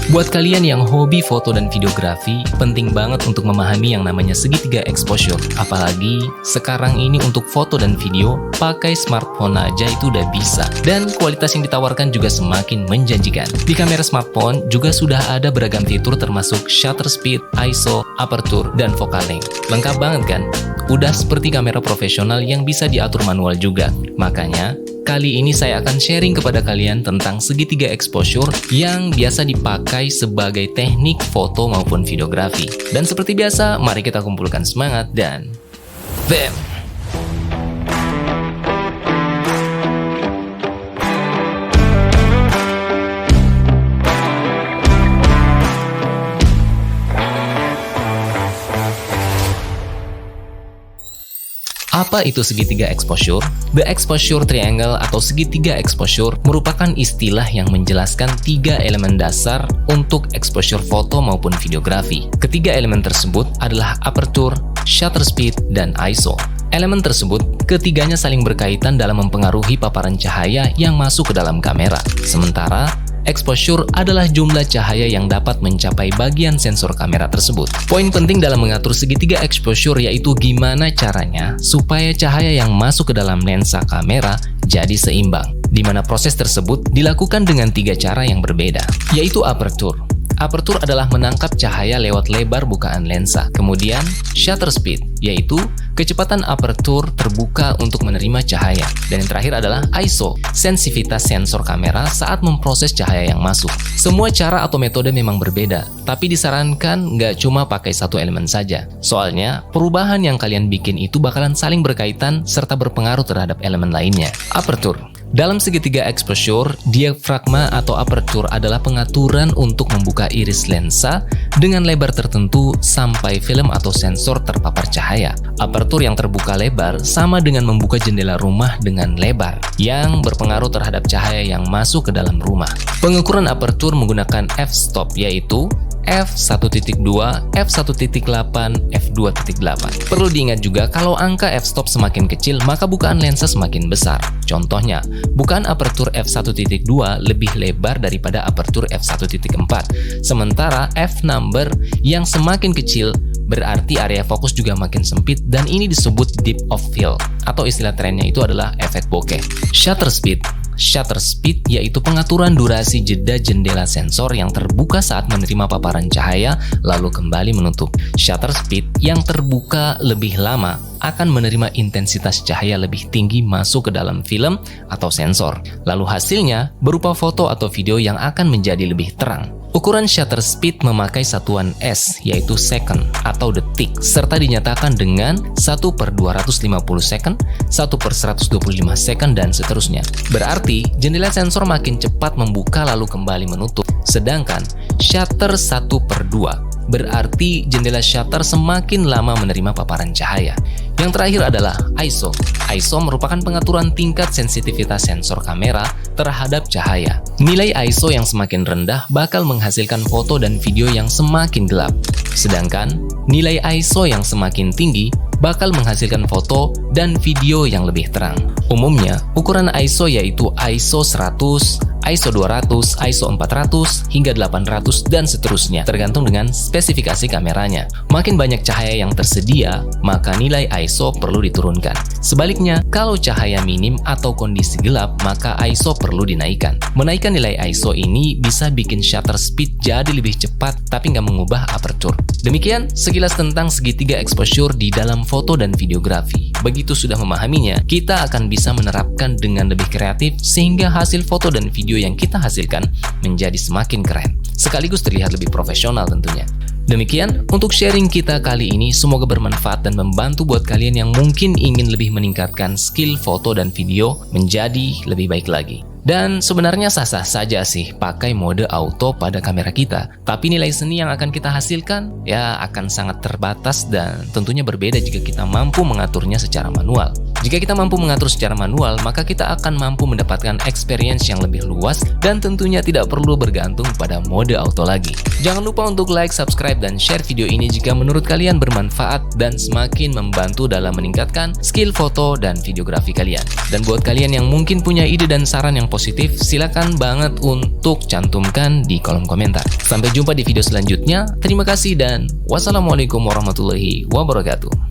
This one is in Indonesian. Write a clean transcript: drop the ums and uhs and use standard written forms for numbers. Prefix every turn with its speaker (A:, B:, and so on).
A: Buat kalian yang hobi foto dan videografi, penting banget untuk memahami yang namanya segitiga exposure. Apalagi sekarang ini untuk foto dan video, pakai smartphone aja itu udah bisa. Dan kualitas yang ditawarkan juga semakin menjanjikan. Di kamera smartphone juga sudah ada beragam fitur termasuk shutter speed, ISO, aperture, dan focal length. Lengkap banget kan? Udah seperti kamera profesional yang bisa diatur manual juga. Makanya, kali ini saya akan sharing kepada kalian tentang segitiga exposure yang biasa dipakai sebagai teknik foto maupun videografi. Dan seperti biasa, mari kita kumpulkan semangat dan BAM! Apa itu segitiga exposure? The exposure triangle atau segitiga exposure merupakan istilah yang menjelaskan 3 elemen dasar untuk exposure foto maupun videografi. Ketiga elemen tersebut adalah aperture, shutter speed, dan ISO. Elemen tersebut ketiganya saling berkaitan dalam mempengaruhi paparan cahaya yang masuk ke dalam kamera. Sementara exposure adalah jumlah cahaya yang dapat mencapai bagian sensor kamera tersebut. Poin penting dalam mengatur segitiga exposure yaitu gimana caranya supaya cahaya yang masuk ke dalam lensa kamera jadi seimbang, di mana proses tersebut dilakukan dengan 3 cara yang berbeda, yaitu aperture. Aperture adalah menangkap cahaya lewat lebar bukaan lensa. Kemudian, shutter speed, yaitu kecepatan aperture terbuka untuk menerima cahaya. Dan yang terakhir adalah ISO, sensitivitas sensor kamera saat memproses cahaya yang masuk. Semua cara atau metode memang berbeda, tapi disarankan nggak cuma pakai satu elemen saja. Soalnya, perubahan yang kalian bikin itu bakalan saling berkaitan serta berpengaruh terhadap elemen lainnya. Aperture. Dalam segitiga exposure, diafragma atau aperture adalah pengaturan untuk membuka iris lensa dengan lebar tertentu sampai film atau sensor terpapar cahaya. Aperture yang terbuka lebar sama dengan membuka jendela rumah dengan lebar, yang berpengaruh terhadap cahaya yang masuk ke dalam rumah. Pengukuran aperture menggunakan f-stop, yaitu f1.2, f1.8, f2.8. Perlu diingat juga kalau angka f-stop semakin kecil, maka bukaan lensa semakin besar. Contohnya, bukaan aperture f1.2 lebih lebar daripada aperture f1.4. Sementara f-number yang semakin kecil berarti area fokus juga makin sempit dan ini disebut depth of field atau istilah trennya itu adalah efek bokeh. Shutter speed. Shutter speed yaitu pengaturan durasi jeda jendela sensor yang terbuka saat menerima paparan cahaya lalu kembali menutup. Shutter speed yang terbuka lebih lama akan menerima intensitas cahaya lebih tinggi masuk ke dalam film atau sensor. Lalu hasilnya berupa foto atau video yang akan menjadi lebih terang. Ukuran shutter speed memakai satuan S, yaitu second atau detik, serta dinyatakan dengan 1/250 second, 1/125 second, dan seterusnya. Berarti, jendela sensor makin cepat membuka lalu kembali menutup, sedangkan shutter 1/2. Berarti jendela shutter semakin lama menerima paparan cahaya. Yang terakhir adalah ISO. ISO merupakan pengaturan tingkat sensitivitas sensor kamera terhadap cahaya. Nilai ISO yang semakin rendah bakal menghasilkan foto dan video yang semakin gelap. Sedangkan nilai ISO yang semakin tinggi bakal menghasilkan foto dan video yang lebih terang. Umumnya, ukuran ISO yaitu ISO 100, ISO 200, ISO 400, hingga 800, dan seterusnya, tergantung dengan spesifikasi kameranya. Makin banyak cahaya yang tersedia, maka nilai ISO perlu diturunkan. Sebaliknya, kalau cahaya minim atau kondisi gelap, maka ISO perlu dinaikkan. Menaikkan nilai ISO ini bisa bikin shutter speed jadi lebih cepat, tapi nggak mengubah aperture. Demikian sekilas tentang segitiga exposure di dalam foto dan videografi. Begitu sudah memahaminya, kita akan bisa menerapkan dengan lebih kreatif sehingga hasil foto dan video yang kita hasilkan menjadi semakin keren, sekaligus terlihat lebih profesional tentunya. Demikian untuk sharing kita kali ini, semoga bermanfaat dan membantu buat kalian yang mungkin ingin lebih meningkatkan skill foto dan video menjadi lebih baik lagi. Dan sebenarnya sah-sah saja sih pakai mode auto pada kamera kita, tapi nilai seni yang akan kita hasilkan ya akan sangat terbatas dan tentunya berbeda jika kita mampu mengaturnya secara manual. Jika kita mampu mengatur secara manual, maka kita akan mampu mendapatkan experience yang lebih luas dan tentunya tidak perlu bergantung pada mode auto lagi. Jangan lupa untuk like, subscribe, dan share video ini jika menurut kalian bermanfaat dan semakin membantu dalam meningkatkan skill foto dan videografi kalian. Dan buat kalian yang mungkin punya ide dan saran yang positif, silakan banget untuk cantumkan di kolom komentar. Sampai jumpa di video selanjutnya. Terima kasih dan wassalamualaikum warahmatullahi wabarakatuh.